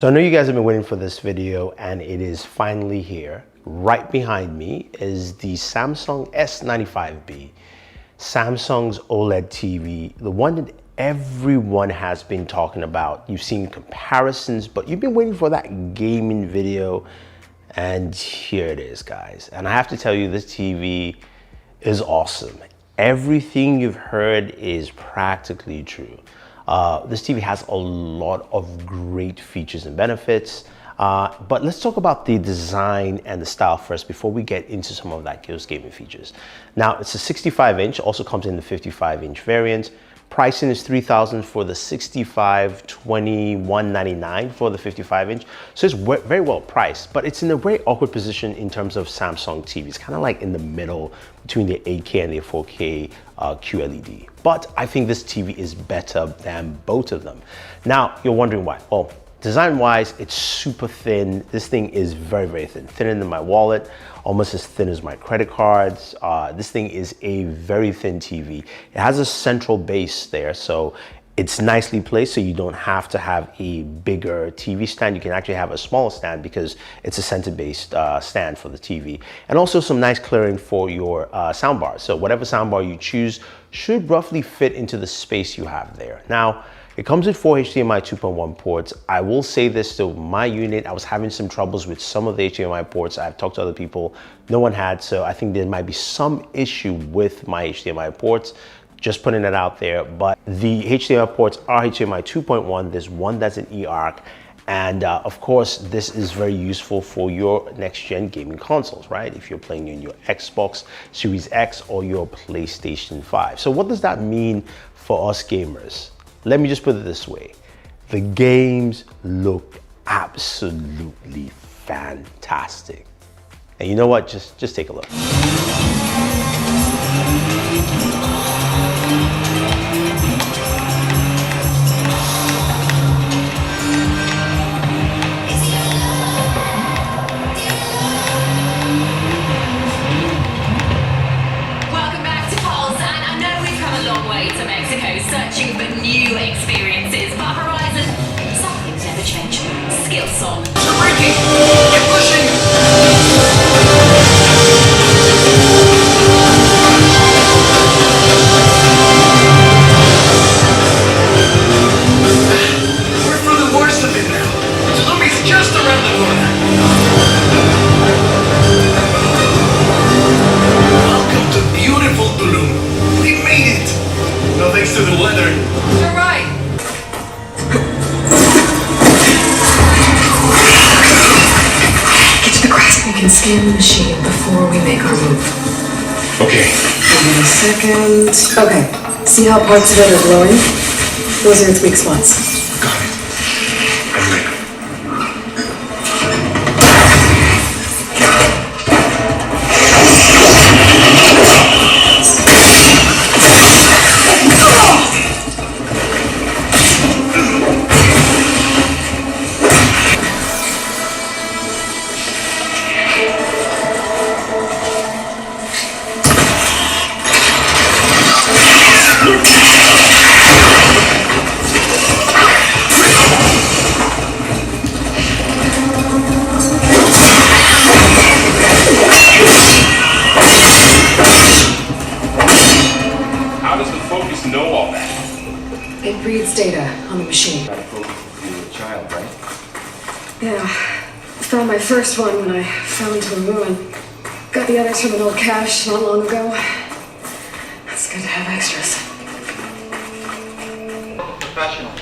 So I know you guys have been waiting for this video and it is finally here. Right behind me is the Samsung S95B, Samsung's OLED TV, the one that everyone has been talking about. You've seen comparisons, but you've been waiting for that gaming video, and here it is, guys. And I have to tell you, this TV is awesome. Everything you've heard is practically true. This TV has a lot of great features and benefits, but let's talk about the design and the style first before we get into some of those gaming features. Now, it's a 65-inch, also comes in the 55-inch variant. Pricing is $3,000 for the 65, $21.99 for the 55-inch. So it's very well priced, but it's in a very awkward position in terms of Samsung TVs, kind of like in the middle between the 8K and the 4K QLED. But I think this TV is better than both of them. Now, you're wondering why. Well, design-wise, it's super thin. This thing is very thin, thinner than my wallet, almost as thin as my credit cards. This thing is a very thin TV. It has a central base there, so it's nicely placed, so you don't have to have a bigger TV stand. You can actually have a smaller stand because it's a center-based stand for the TV. And also some nice clearing for your soundbar. So whatever soundbar you choose should roughly fit into the space you have there. Now, it comes with 4 HDMI 2.1 ports. I will say this though, my unit, I was having some troubles with some of the HDMI ports. I've talked to other people, no one had, so I think there might be some issue with my HDMI ports. Just putting it out there, but the HDMI ports are HDMI 2.1. There's one that's an eARC, and of course, this is very useful for your next-gen gaming consoles, right? If you're playing in your Xbox Series X or your PlayStation 5. So what does that mean for us gamers? Let me just put it this way. The games look absolutely fantastic. And you know what? Just take a look. Searching for new experiences, but Horizon, some things never change. Skill song. You're breaking! You're pushing! We're through the worst of it now. Zombies just around the corner. Welcome to beautiful Bloom. We made it! No thanks to the weather. You're right. Get to the crack. We can scan the machine before we make our move. Okay. Give me a second. Okay. See how parts of it are glowing? Those are its weak spots. Got it. I'm ready. It reads data on the machine. Got a focus to a child, right? Yeah. Found my first one when I fell into a ruin. Got the others from an old cache not long ago. It's good to have extras. Professionals.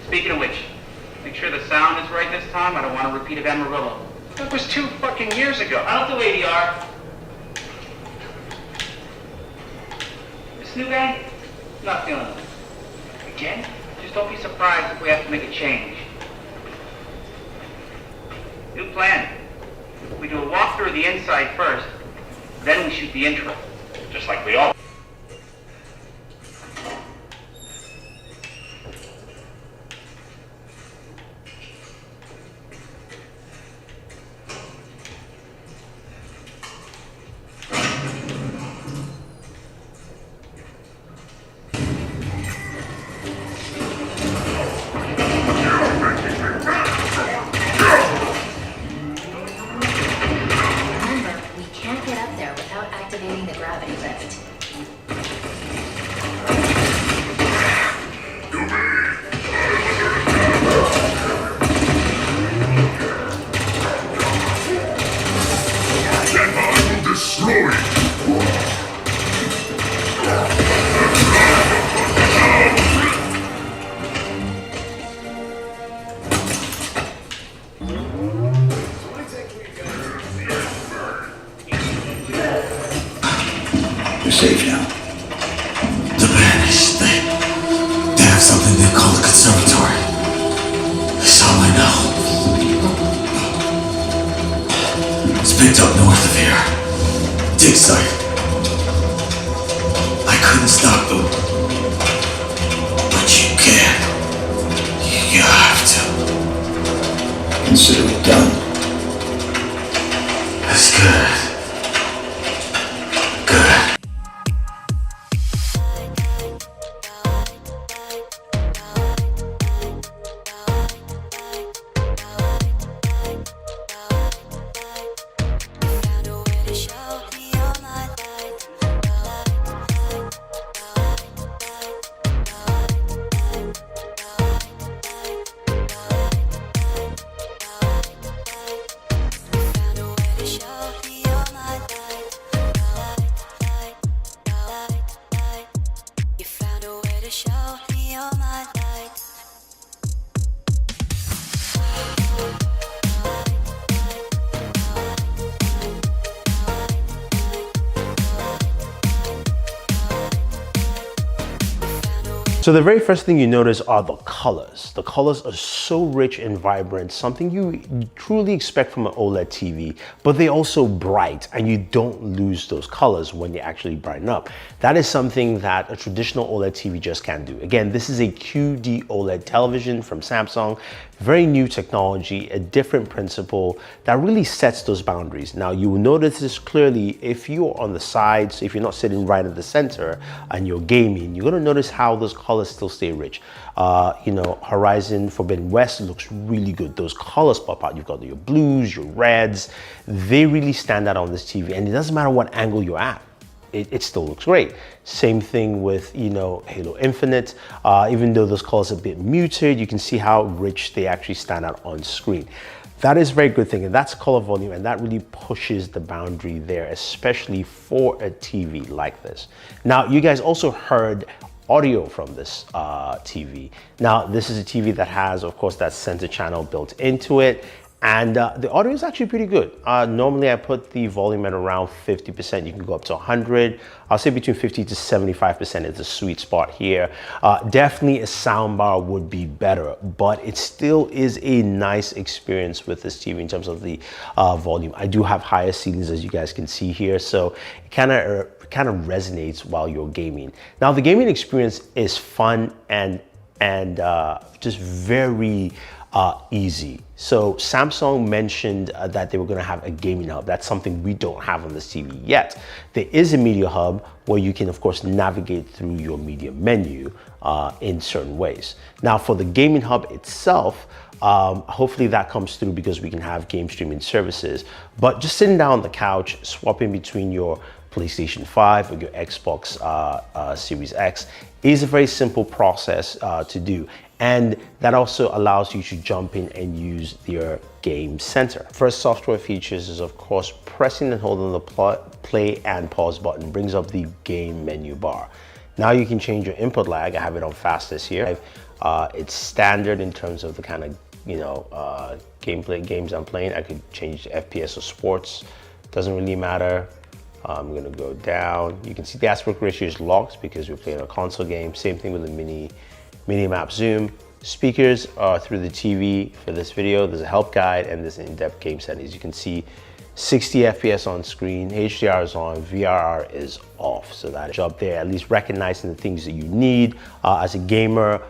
Speaking of which, make sure the sound is right this time. I don't want a repeat of Amarillo. That was 2 fucking years ago. I don't do ADR. This new guy, not feeling it. Again? Just don't be surprised if we have to make a change. New plan. We do a walkthrough of the inside first, then we shoot the intro. Just like we all. You're safe now. The banished, they have something they call the conservatory. That's all I know. It's picked up north of here. Dig site. I couldn't stop them. But you can. You have to. Consider it done. That's good. Good. So the very first thing you notice are the colors. The colors are so rich and vibrant, something you truly expect from an OLED TV, but they're also bright and you don't lose those colors when you actually brighten up. That is something that a traditional OLED TV just can't do. Again, this is a QD OLED television from Samsung. Very new technology, a different principle that really sets those boundaries. Now you will notice this clearly if you're on the sides, if you're not sitting right at the center and you're gaming, you're gonna notice how those colors still stay rich. You know, Horizon Forbidden West looks really good. Those colors pop out. You've got your blues, your reds. They really stand out on this TV, and it doesn't matter what angle you're at. It still looks great. Same thing with, you know, Halo Infinite. Even though those colors are a bit muted, you can see how rich they actually stand out on screen. That is a very good thing, and that's color volume, and that really pushes the boundary there, especially for a TV like this. Now, you guys also heard audio from this TV. Now, this is a TV that has, of course, that center channel built into it. And the audio is actually pretty good. Normally I put the volume at around 50%. You can go up to 100. I'll say between 50 to 75% is the sweet spot here. Definitely a soundbar would be better, but it still is a nice experience with this TV in terms of the volume. I do have higher ceilings, as you guys can see here, so it kind of resonates while you're gaming. Now, the gaming experience is fun and just very easy. So Samsung mentioned that they were going to have a gaming hub. That's something we don't have on this TV yet. There is a media hub where you can, of course, navigate through your media menu in certain ways. Now, for the gaming hub itself, hopefully that comes through because we can have game streaming services. But just sitting down on the couch, swapping between your PlayStation 5 or your Xbox Series X is a very simple process to do. And that also allows you to jump in and use your game center. First software features is, of course, pressing and holding the play and pause button brings up the game menu bar. Now you can change your input lag. I have it on fastest here. It's standard in terms of the kind of, you know, gameplay games I'm playing. I could change to FPS or sports. Doesn't really matter. I'm gonna go down. You can see the aspect ratio is locked because we're playing a console game. Same thing with the mini map zoom. Speakers are through the TV for this video. There's a help guide and there's in-depth game settings. You can see 60 FPS on screen, HDR is on, VRR is off. So that is up there, at least recognizing the things that you need as a gamer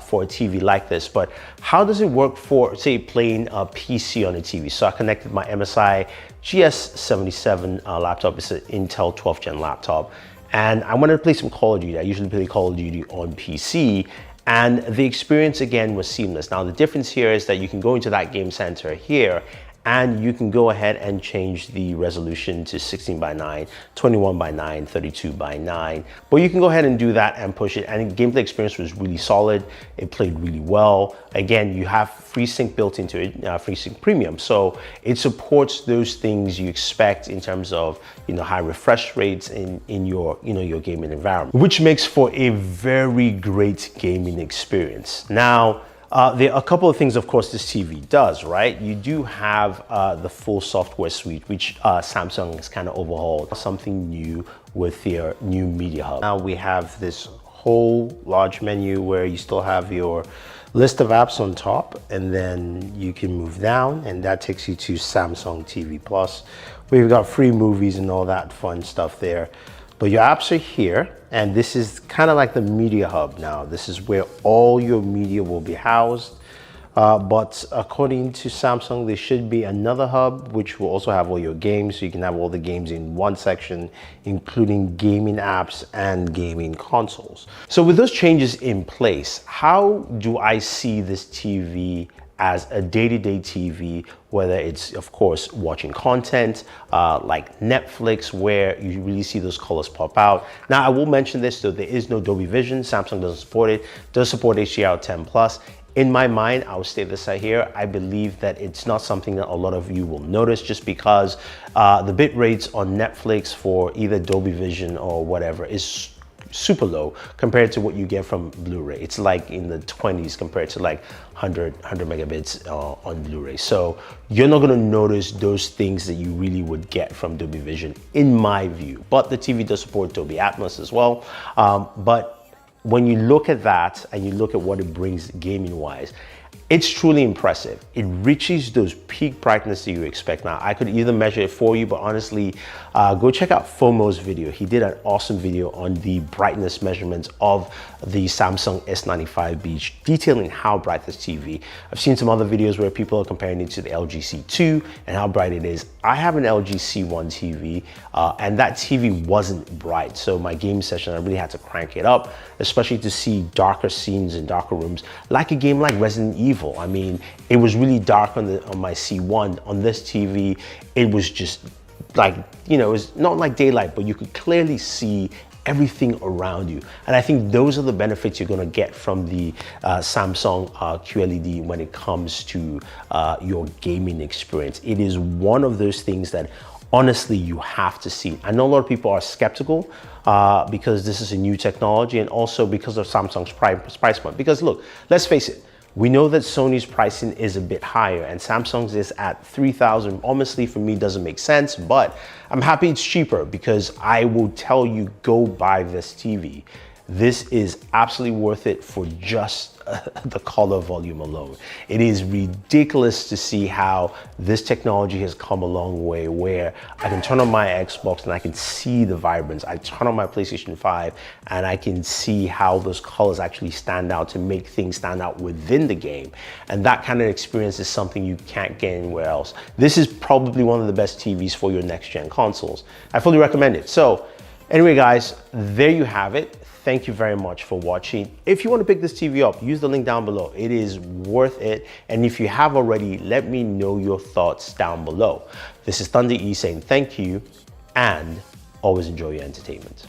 for a TV like this. But how does it work for, say, playing a PC on a TV? So I connected my MSI GS77 laptop. It's an Intel 12th gen laptop. And I wanted to play some Call of Duty. I usually play Call of Duty on PC. And the experience again was seamless. Now the difference here is that you can go into that game center here and you can go ahead and change the resolution to 16:9, 21:9, 32:9. But you can go ahead and do that and push it, and the gameplay experience was really solid. It played really well. Again, you have FreeSync built into it, FreeSync Premium, so it supports those things you expect in terms of, you know, high refresh rates in your, you know, your gaming environment, which makes for a very great gaming experience. Now, There are a couple of things, of course, this TV does, right? You do have the full software suite, which Samsung has kind of overhauled. Something new with their new media hub. Now we have this whole large menu where you still have your list of apps on top, and then you can move down, and that takes you to Samsung TV Plus. We've got free movies and all that fun stuff there. But your apps are here, and this is kind of like the media hub now. This is where all your media will be housed. But according to Samsung, there should be another hub which will also have all your games, so you can have all the games in one section, including gaming apps and gaming consoles. So with those changes in place, how do I see this TV as a day-to-day TV, whether it's, of course, watching content like Netflix, where you really see those colors pop out. Now, I will mention this, though, there is no Dolby Vision. Samsung doesn't support it, does support HDR10+. In my mind, I will state this right here, I believe that it's not something that a lot of you will notice, just because the bit rates on Netflix for either Dolby Vision or whatever is super low compared to what you get from Blu-ray. It's like in the 20s compared to like 100 megabits on Blu-ray. So you're not gonna notice those things that you really would get from Dolby Vision, in my view. But the TV does support Dolby Atmos as well. But when you look at that and you look at what it brings gaming-wise, it's truly impressive. It reaches those peak brightness that you expect. Now, I could either measure it for you, but honestly, go check out FOMO's video. He did an awesome video on the brightness measurements of the Samsung S95B, detailing how bright this TV. I've seen some other videos where people are comparing it to the LG C2 and how bright it is. I have an LG C1 TV, and that TV wasn't bright. So my game session, I really had to crank it up, especially to see darker scenes and darker rooms, like a game like Resident Evil. I mean, it was really dark on my C1. On this TV, it was just like, you know, it's not like daylight, but you could clearly see everything around you. And I think those are the benefits you're gonna get from the Samsung QLED when it comes to your gaming experience. It is one of those things that honestly you have to see. I know a lot of people are skeptical because this is a new technology, and also because of Samsung's price point. Because look, let's face it, we know that Sony's pricing is a bit higher and Samsung's is at $3,000. Honestly, for me, doesn't make sense, but I'm happy it's cheaper, because I will tell you, go buy this TV. This is absolutely worth it for just the color volume alone. It is ridiculous to see how this technology has come a long way, where I can turn on my Xbox and I can see the vibrance. I turn on my PlayStation 5 and I can see how those colors actually stand out to make things stand out within the game. And that kind of experience is something you can't get anywhere else. This is probably one of the best TVs for your next gen consoles. I fully recommend it. So anyway, guys, there you have it. Thank you very much for watching. If you want to pick this TV up, use the link down below. It is worth it. And if you have already, let me know your thoughts down below. This is Thunder E saying thank you, and always enjoy your entertainment.